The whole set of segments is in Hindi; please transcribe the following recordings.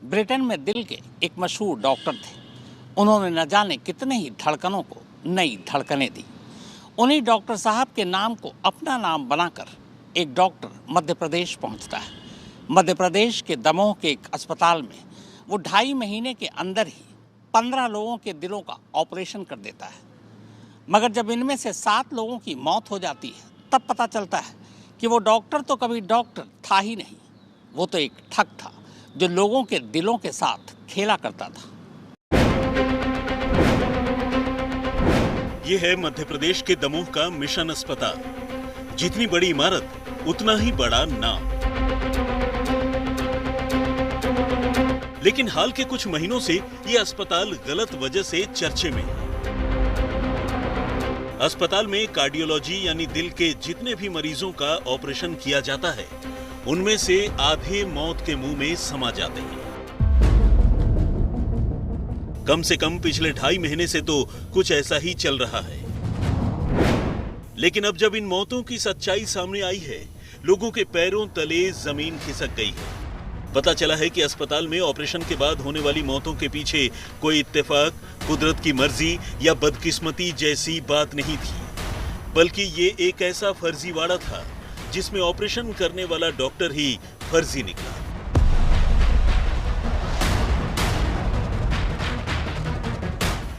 ब्रिटेन में दिल के एक मशहूर डॉक्टर थे। उन्होंने न जाने कितने ही धड़कनों को नई धड़कनें दी। उन्हीं डॉक्टर साहब के नाम को अपना नाम बनाकर एक डॉक्टर मध्य प्रदेश पहुंचता है। मध्य प्रदेश के दमोह के एक अस्पताल में वो 2.5 महीने के अंदर ही 15 लोगों के दिलों का ऑपरेशन कर देता है। मगर जब इनमें से 7 लोगों की मौत हो जाती है तब पता चलता है कि वो डॉक्टर तो कभी डॉक्टर था ही नहीं, वो तो एक ठग था जो लोगों के दिलों के साथ खेला करता था। ये है मध्य प्रदेश के दमोह का मिशन अस्पताल। जितनी बड़ी इमारत उतना ही बड़ा नाम। लेकिन हाल के कुछ महीनों से ये अस्पताल गलत वजह से चर्चे में है। अस्पताल में कार्डियोलॉजी यानी दिल के जितने भी मरीजों का ऑपरेशन किया जाता है उनमें से आधे मौत के मुंह में समा जाते हैं। कम से कम पिछले 2.5 महीने से तो कुछ ऐसा ही चल रहा है। लेकिन अब जब इन मौतों की सच्चाई सामने आई है, लोगों के पैरों तले जमीन खिसक गई है। पता चला है कि अस्पताल में ऑपरेशन के बाद होने वाली मौतों के पीछे कोई इत्तेफाक, कुदरत की मर्जी या बदकिस्मती जैसी बात नहीं थी, बल्कि ये एक ऐसा फर्जीवाड़ा था जिसमें ऑपरेशन करने वाला डॉक्टर ही फर्जी निकला।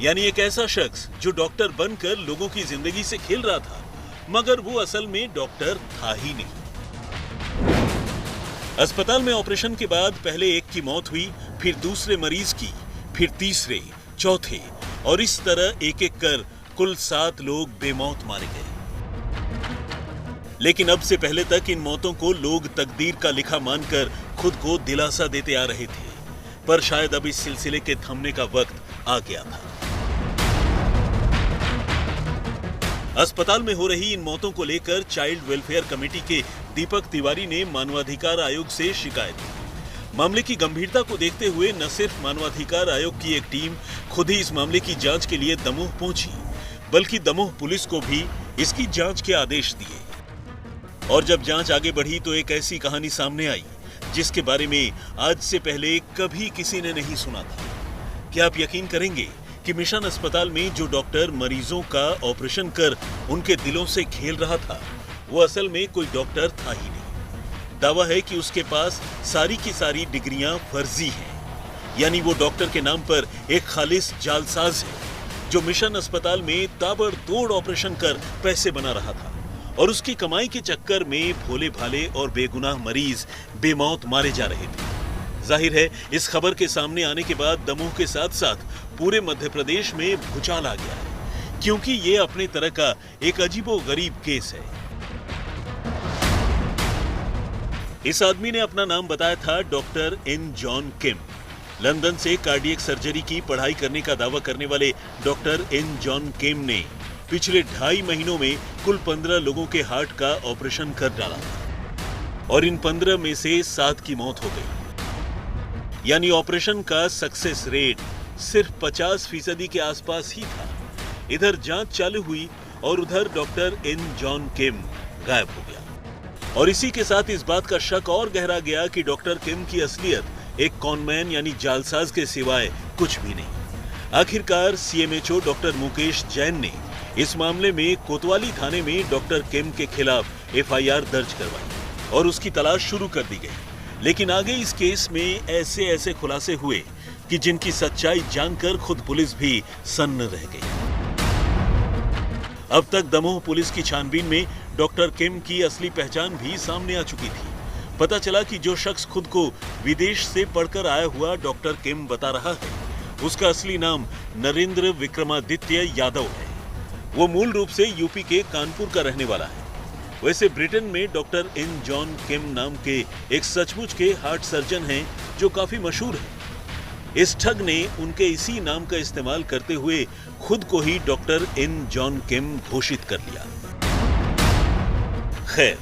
यानी एक ऐसा शख्स जो डॉक्टर बनकर लोगों की जिंदगी से खेल रहा था, मगर वो असल में डॉक्टर था ही नहीं। अस्पताल में ऑपरेशन के बाद पहले एक की मौत हुई, फिर दूसरे मरीज की, फिर तीसरे, चौथे और इस तरह एक एक कर कुल 7 लोग बेमौत मारे गए। लेकिन अब से पहले तक इन मौतों को लोग तकदीर का लिखा मानकर खुद को दिलासा देते आ रहे थे, पर शायद अब इस सिलसिले के थमने का वक्त आ गया था। अस्पताल में हो रही इन मौतों को लेकर चाइल्ड वेलफेयर कमेटी के दीपक तिवारी ने मानवाधिकार आयोग से शिकायत की। मामले की गंभीरता को देखते हुए न सिर्फ मानवाधिकार आयोग की एक टीम खुद ही इस मामले की जांच के लिए दमोह पहुंची, बल्कि दमोह पुलिस को भी इसकी जांच के आदेश दिए। और जब जांच आगे बढ़ी तो एक ऐसी कहानी सामने आई जिसके बारे में आज से पहले कभी किसी ने नहीं सुना था। क्या आप यकीन करेंगे कि मिशन अस्पताल में जो डॉक्टर मरीजों का ऑपरेशन कर उनके दिलों से खेल रहा था, वो असल में कोई डॉक्टर था ही नहीं। दावा है कि उसके पास सारी की सारी डिग्रियां फर्जी हैं। यानी वो डॉक्टर के नाम पर एक खालिस जालसाज है जो मिशन अस्पताल में ताबड़तोड़ ऑपरेशन कर पैसे बना रहा था, और उसकी कमाई के चक्कर में भोले भाले और बेगुनाह मरीज बेमौत मारे जा रहे थे। जाहिर है इस खबर के सामने आने के बाद दमोह के साथ साथ पूरे मध्य प्रदेश में भूचाल आ गया है, क्योंकि ये अपने तरह का एक अजीबोगरीब केस है। इस आदमी ने अपना नाम बताया था डॉक्टर एन जॉन किम। लंदन से कार्डियक सर्जरी की पढ़ाई करने का दावा करने वाले डॉक्टर एन जॉन किम ने पिछले 2.5 महीनों में कुल 15 लोगों के हार्ट का ऑपरेशन कर डाला और इन 15 में से 7 की मौत हो गई। यानी ऑपरेशन का सक्सेस रेट सिर्फ 50% के आसपास ही था। इधर जांच चालू हुई और उधर डॉक्टर एन जॉन किम गायब हो गया। और इसी के साथ इस बात का शक और गहरा गया कि डॉक्टर किम की असलियत एक कॉनमैन यानी जालसाज के सिवाय कुछ भी नहीं। आखिरकार सीएमएचओ डॉक्टर मुकेश जैन ने इस मामले में कोतवाली थाने में डॉक्टर किम के खिलाफ एफआईआर दर्ज करवाई और उसकी तलाश शुरू कर दी गई। लेकिन आगे इस केस में ऐसे खुलासे हुए कि जिनकी सच्चाई जानकर खुद पुलिस भी सन्न रह गई। अब तक दमोह पुलिस की छानबीन में डॉक्टर किम की असली पहचान भी सामने आ चुकी थी। पता चला कि जो शख्स खुद को विदेश से पढ़कर आया हुआ डॉक्टर किम बता रहा है, उसका असली नाम नरेंद्र विक्रमादित्य यादव है। वो मूल रूप से यूपी के कानपुर का रहने वाला है। वैसे ब्रिटेन में डॉक्टर एन जॉन किम नाम के एक सचमुच के हार्ट सर्जन हैं जो काफी मशहूर हैं। इस ठग ने उनके इसी नाम का इस्तेमाल करते हुए खुद को ही डॉक्टर एन जॉन किम घोषित कर लिया। खैर,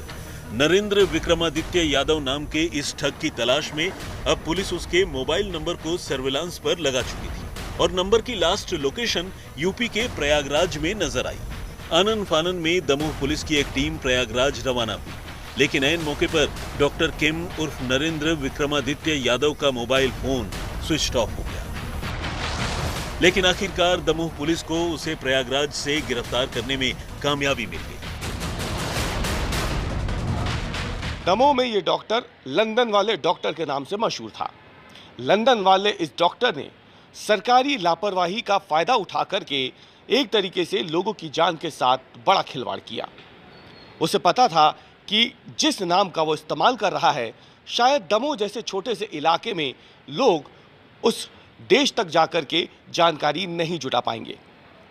नरेंद्र विक्रमादित्य यादव नाम के इस ठग की तलाश में अब पुलिस उसके मोबाइल नंबर को सर्विलांस पर लगा चुकी थी और नंबर की लास्ट लोकेशन यूपी के प्रयागराज में नजर आई। आनन फानन में दमोह पुलिस की एक टीम प्रयागराज रवाना हुई। लेकिन ऐन मौके पर डॉक्टर किम उर्फ नरेंद्र विक्रमादित्य यादव का मोबाइल फोन स्विच ऑफ हो गया। लेकिन आखिरकार दमोह पुलिस को उसे प्रयागराज से गिरफ्तार करने में कामयाबी मिल गई। दमोह में ये डॉक्टर लंदन वाले डॉक्टर के नाम से मशहूर था। लंदन वाले इस डॉक्टर ने सरकारी लापरवाही का फायदा उठा करके एक तरीके से लोगों की जान के साथ बड़ा खिलवाड़ किया। उसे पता था कि जिस नाम का वो इस्तेमाल कर रहा है, शायद दमोह जैसे छोटे से इलाके में लोग उस देश तक जाकर के जानकारी नहीं जुटा पाएंगे।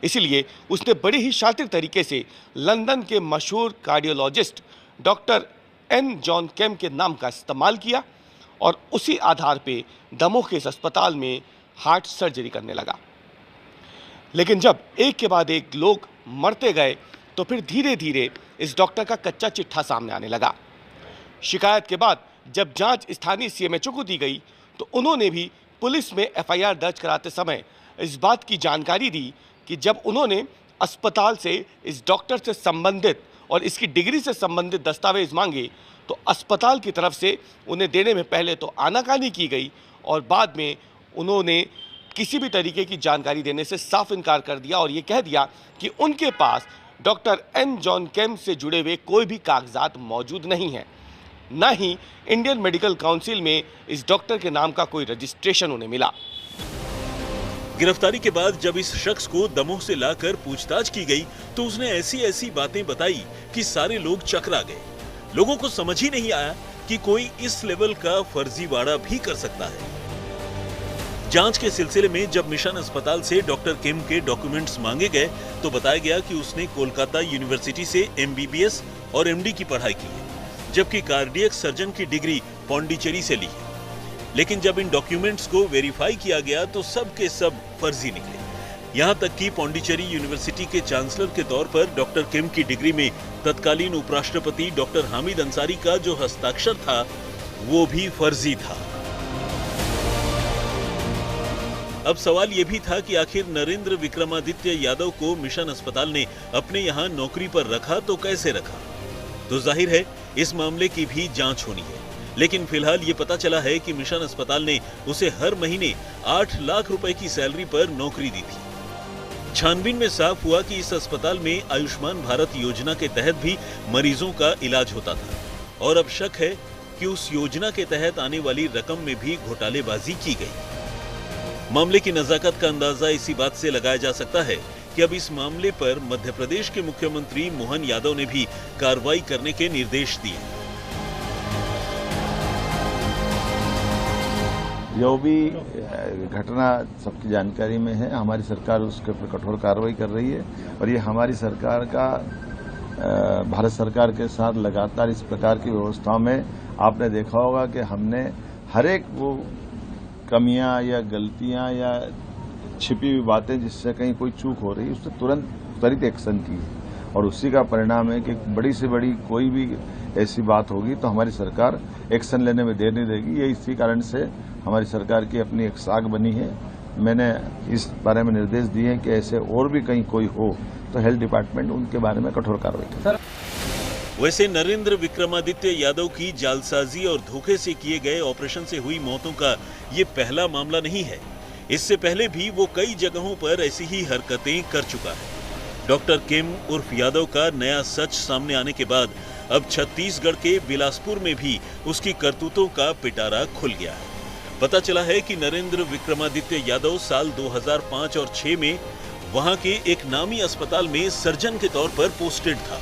इसलिए उसने बड़े ही शातिर तरीके से लंदन के मशहूर कार्डियोलॉजिस्ट डॉक्टर एन जॉन केम के नाम का इस्तेमाल किया और उसी आधार पे दमोह के इस अस्पताल में हार्ट सर्जरी करने लगा। लेकिन जब एक के बाद एक लोग मरते गए तो फिर धीरे धीरे इस डॉक्टर का कच्चा चिट्ठा सामने आने लगा। शिकायत के बाद जब जांच स्थानीय सीएमएचओ को दी गई तो उन्होंने भी पुलिस में एफआईआर दर्ज कराते समय इस बात की जानकारी दी कि जब उन्होंने अस्पताल से इस डॉक्टर से संबंधित और इसकी डिग्री से संबंधित दस्तावेज मांगे तो अस्पताल की तरफ से उन्हें देने में पहले तो आनाकानी की गई और बाद में उन्होंने किसी भी तरीके की जानकारी देने से साफ इनकार कर दिया और ये कह दिया कि उनके पास डॉक्टर एन जॉन केम से जुड़े हुए कोई भी कागजात मौजूद नहीं है, न ही इंडियन मेडिकल काउंसिल में इस डॉक्टर के नाम का कोई रजिस्ट्रेशन उन्हें मिला। गिरफ्तारी के बाद जब इस शख्स को दमोह से लाकर पूछताछ की गई तो उसने ऐसी ऐसी बातें बताई कि सारे लोग चकरा गए। लोगों को समझ ही नहीं आया कि कोई इस लेवल का फर्जीवाड़ा भी कर सकता है। जांच के सिलसिले में जब मिशन अस्पताल से डॉक्टर किम के डॉक्यूमेंट्स मांगे गए तो बताया गया कि उसने कोलकाता यूनिवर्सिटी से एमबीबीएस और एमडी की पढ़ाई की है, जबकि कार्डियक सर्जन की डिग्री पौंडीचेरी से ली है। लेकिन जब इन डॉक्यूमेंट्स को वेरीफाई किया गया तो सब के सब फर्जी निकले। यहां तक कि पौंडीचेरी यूनिवर्सिटी के चांसलर के तौर पर डॉक्टर किम की डिग्री में तत्कालीन उपराष्ट्रपति डॉक्टर हामिद अंसारी का जो हस्ताक्षर था वो भी फर्जी था। अब सवाल यह भी था कि आखिर नरेंद्र विक्रमादित्य यादव को मिशन अस्पताल ने अपने यहां नौकरी पर रखा तो कैसे रखा। तो जाहिर है इस मामले की भी जांच होनी है। लेकिन फिलहाल ये पता चला है कि मिशन अस्पताल ने उसे हर महीने 8 लाख रुपए की सैलरी पर नौकरी दी थी। छानबीन में साफ हुआ कि इस अस्पताल में आयुष्मान भारत योजना के तहत भी मरीजों का इलाज होता था और अब शक है कि उस योजना के तहत आने वाली रकम में भी घोटालेबाजी की गई। मामले की नजाकत का अंदाजा इसी बात से लगाया जा सकता है कि अब इस मामले पर मध्य प्रदेश के मुख्यमंत्री मोहन यादव ने भी कार्रवाई करने के निर्देश दिए। जो भी घटना सबकी जानकारी में है, हमारी सरकार उसके ऊपर कठोर कार्रवाई कर रही है और ये हमारी सरकार का भारत सरकार के साथ लगातार इस प्रकार की व्यवस्थाओं में आपने देखा होगा कि हमने हर एक वो कमियां या गलतियां या छिपी हुई बातें जिससे कहीं कोई चूक हो रही है उससे तुरंत त्वरित एक्शन की और उसी का परिणाम है कि बड़ी से बड़ी कोई भी ऐसी बात होगी तो हमारी सरकार एक्शन लेने में देर नहीं देगी। ये इसी कारण से हमारी सरकार की अपनी एक साख बनी है। मैंने इस बारे में निर्देश दिए हैं कि ऐसे और भी कहीं कोई हो तो हेल्थ डिपार्टमेंट उनके बारे में कठोर कार्रवाई करे। वैसे नरेंद्र विक्रमादित्य यादव की जालसाजी और धोखे से किए गए ऑपरेशन से हुई मौतों का ये पहला मामला नहीं है। इससे पहले भी वो कई जगहों पर ऐसी ही हरकतें कर चुका है। डॉक्टर किम उर्फ यादव का नया सच सामने आने के बाद अब छत्तीसगढ़ के बिलासपुर में भी उसकी करतूतों का पिटारा खुल गया है। पता चला है कि नरेंद्र विक्रमादित्य यादव साल 2005 और 6 में वहां के एक नामी अस्पताल में सर्जन के तौर पर पोस्टेड था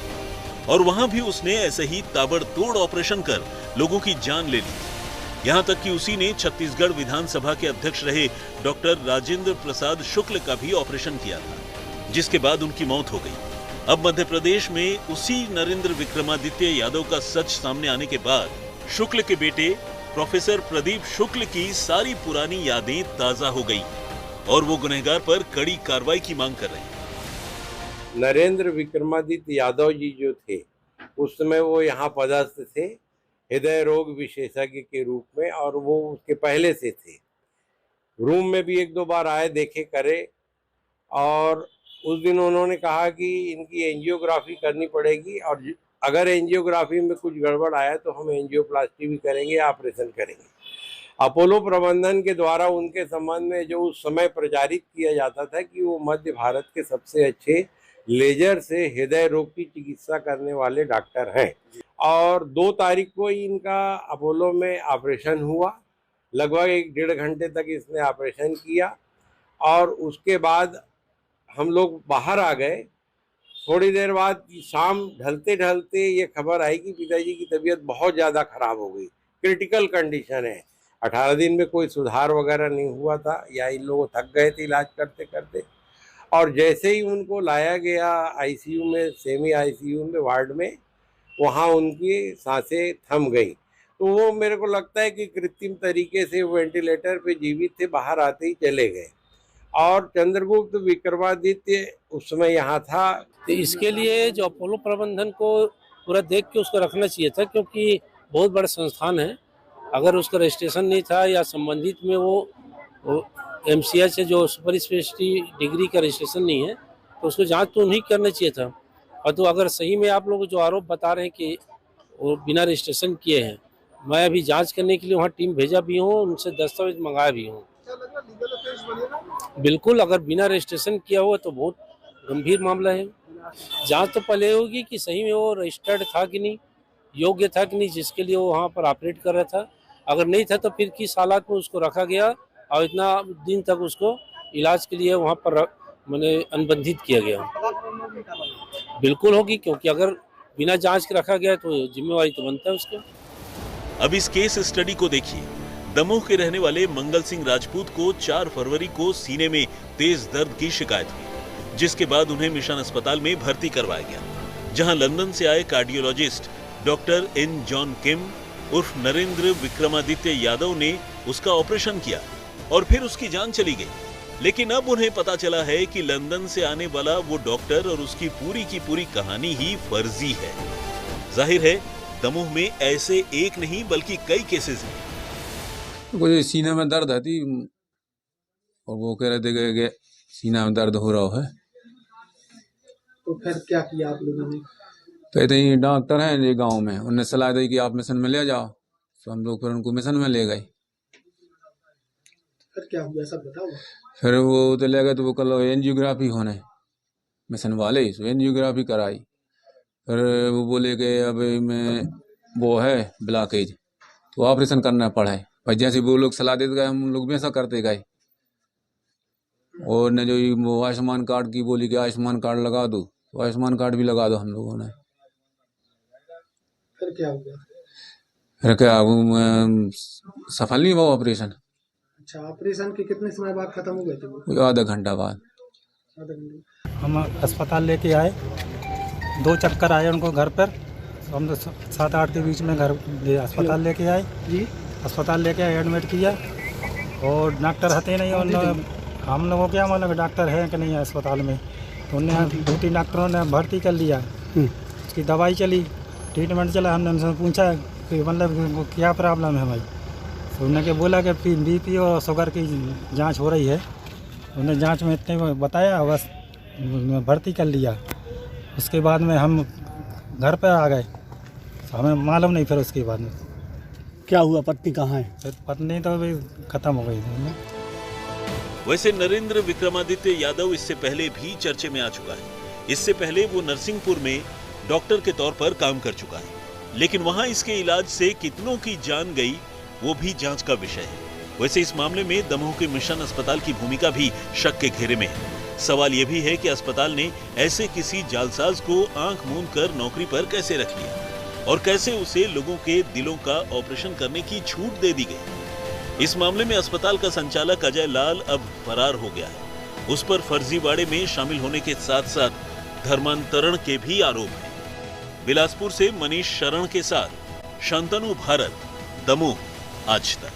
और वहां भी उसने ऐसे ही ताबड़तोड़ ऑपरेशन कर लोगों की जान ले ली। यहां तक कि उसी ने छत्तीसगढ़ विधानसभा के अध्यक्ष रहे डॉक्टर राजेंद्र प्रसाद शुक्ल का भी ऑपरेशन किया था, जिसके बाद उनकी मौत हो गई। अब मध्य प्रदेश में उसी नरेंद्र विक्रमादित्य यादव का सच सामने आने के बाद शुक्ल के बेटे प्रोफेसर प्रदीप शुक्ल की सारी पुरानी यादें ताजा हो गई और वो गुनहगार पर कड़ी कार्रवाई की मांग कर रहे हैं। नरेंद्र विक्रमादित्य यादव जी जो थे उस समय वो यहाँ पदस्थ थे हृदय रोग विशेषज्ञ के रूप में और वो उसके पहले से थे। रूम में भी 1-2 बार आए, देखे, करे और उस दिन उन्होंने कहा कि इनकी एंजियोग्राफी करनी पड़ेगी और अगर एंजियोग्राफी में कुछ गड़बड़ आया तो हम एंजियोप्लास्टी भी करेंगे, ऑपरेशन करेंगे। अपोलो प्रबंधन के द्वारा उनके संबंध में जो उस समय प्रचारित किया जाता था कि वो मध्य भारत के सबसे अच्छे लेजर से हृदय रोग की चिकित्सा करने वाले डॉक्टर हैं। और 2 तारीख को ही इनका अपोलो में ऑपरेशन हुआ। लगभग 1-1.5 घंटे तक इसने ऑपरेशन किया और उसके बाद हम लोग बाहर आ गए। थोड़ी देर बाद शाम ढलते ढलते ये खबर आई कि पिताजी की तबीयत बहुत ज़्यादा खराब हो गई, क्रिटिकल कंडीशन है। 18 दिन में कोई सुधार वगैरह नहीं हुआ था या इन लोग थक गए थे इलाज करते करते। और जैसे ही उनको लाया गया आईसीयू में, सेमी आईसीयू में, वार्ड में, वहाँ उनकी सांसें थम गई। तो वो मेरे को लगता है कि कृत्रिम तरीके से वेंटिलेटर पे जीवित थे, बाहर आते ही चले गए। और चंद्रगुप्त विक्रमादित्य उस समय यहाँ था। तो इसके लिए जो अपोलो प्रबंधन को पूरा देख के उसको रखना चाहिए था, क्योंकि बहुत बड़ा संस्थान है। अगर उसका रजिस्ट्रेशन नहीं था या संबंधित में वो MCH से जो सुपर स्पेशलिटी डिग्री का रजिस्ट्रेशन नहीं है, तो उसको जांच तो नहीं करना चाहिए था। और तो अगर सही में आप लोग जो आरोप बता रहे हैं कि वो बिना रजिस्ट्रेशन किए हैं, मैं अभी जांच करने के लिए वहाँ टीम भेजा भी हूँ, उनसे दस्तावेज मंगाया भी हूँ। बिल्कुल, अगर बिना रजिस्ट्रेशन किया हुआ तो बहुत गंभीर मामला है। जांच तो पहले होगी कि सही में वो रजिस्टर्ड था कि नहीं, योग्य था कि नहीं जिसके लिए वो वहाँ पर ऑपरेट कर रहा था। अगर नहीं था तो फिर किस हालात में उसको रखा गया और इतना दिन तक उसको इलाज के लिए वहाँ पर मैंने अनुबंधित किया गया। बिल्कुल होगी, क्योंकि अगर बिना जांच के रखा गया तो जिम्मेवारी तो बनता है उसका। अब इस केस स्टडी को देखिए। दमोह के रहने वाले मंगल सिंह राजपूत को 4 फरवरी को सीने में तेज दर्द की शिकायत हुई, जिसके बाद उन्हें मिशन अस्पताल में भर्ती करवाया गया, जहां लंदन से आए कार्डियोलॉजिस्ट डॉक्टर N. जॉन किम उर्फ नरेंद्र विक्रमादित्य यादव ने उसका ऑपरेशन किया और फिर उसकी जान चली गई। लेकिन अब उन्हें पता चला है कि लंदन से आने वाला वो डॉक्टर और उसकी पूरी की पूरी कहानी ही फर्जी है। जाहिर है दमोह में ऐसे एक नहीं बल्कि कई केसेस हैं। मुझे सीने में दर्द थी और वो कह रहे थे कि सीना में दर्द हो रहा है। तो फिर क्या किया आप लोगों ने? कहते ही डॉक्टर हैं ये गांव में, उन्होंने सलाह दी कि आप मिशन में ले जाओ, तो हम लोग फिर उनको मिशन में ले गए। फिर क्या हुआ सब बताओ। फिर वो तो ले गए तो वो कल एंजियोग्राफी होने मिशन वाले, तो एंजियोग्राफी कराई। फिर वो बोले कि अब में वो है ब्लॉकेज, तो ऑपरेशन करना पड़ा है। भाई जैसे वो लोग सलाह देते गए हम लोग भी ऐसा करते गए। और न जो वो आयुष्मान कार्ड की बोली कि आयुष्मान कार्ड लगा दो, तो आयुष्मान कार्ड भी लगा दो हम लोगों ने। फिर क्या हुआ? फिर क्या सफल नहीं हुआ ऑपरेशन। अच्छा, ऑपरेशन के कितने समय बाद खत्म हो गए थे वो? आधा घंटा बाद। आधा घंटा। हम अस्पताल लेके आए, 2 चक्कर आए उनको घर पर। हम तो 7-8 के बीच में घर अस्पताल लेके आए जी। अस्पताल लेके आए, एडमिट किया और डॉक्टर हते नहीं। और हम लोगों क्या मालूम डॉक्टर है कि नहीं है अस्पताल में, तो उन्हें 2-3 डॉक्टरों ने भर्ती कर लिया। उसकी दवाई चली, ट्रीटमेंट चला। हमने उनसे पूछा कि मतलब क्या प्रॉब्लम है भाई, तो उन्होंने बोला कि BP और शुगर की जांच हो रही है। उन्हें जांच में इतने बताया, बस भर्ती कर लिया। उसके बाद में हम घर पर आ गए, तो हमें मालूम नहीं फिर उसके बाद में क्या हुआ, पत्नी कहाँ है? फिर पत्नी तो अभी ख़त्म हो गई थी। वैसे नरेंद्र विक्रमादित्य यादव इससे पहले भी चर्चे में आ चुका है। इससे पहले वो नरसिंहपुर में डॉक्टर के तौर पर काम कर चुका है, लेकिन वहां इसके इलाज से कितनों की जान गई वो भी जांच का विषय है। वैसे इस मामले में दमोह के मिशन अस्पताल की भूमिका भी शक के घेरे में है। सवाल यह भी है कि अस्पताल ने ऐसे किसी जालसाज को आंख मूंद कर नौकरी पर कैसे रख लिया और कैसे उसे लोगों के दिलों का ऑपरेशन करने की छूट दे दी गई। इस मामले में अस्पताल का संचालक अजय लाल अब फरार हो गया है। उस पर फर्जीवाड़े में शामिल होने के साथ साथ धर्मांतरण के भी आरोप हैं। बिलासपुर से मनीष शरण के साथ शांतनु भारत, दमोह, आज तक।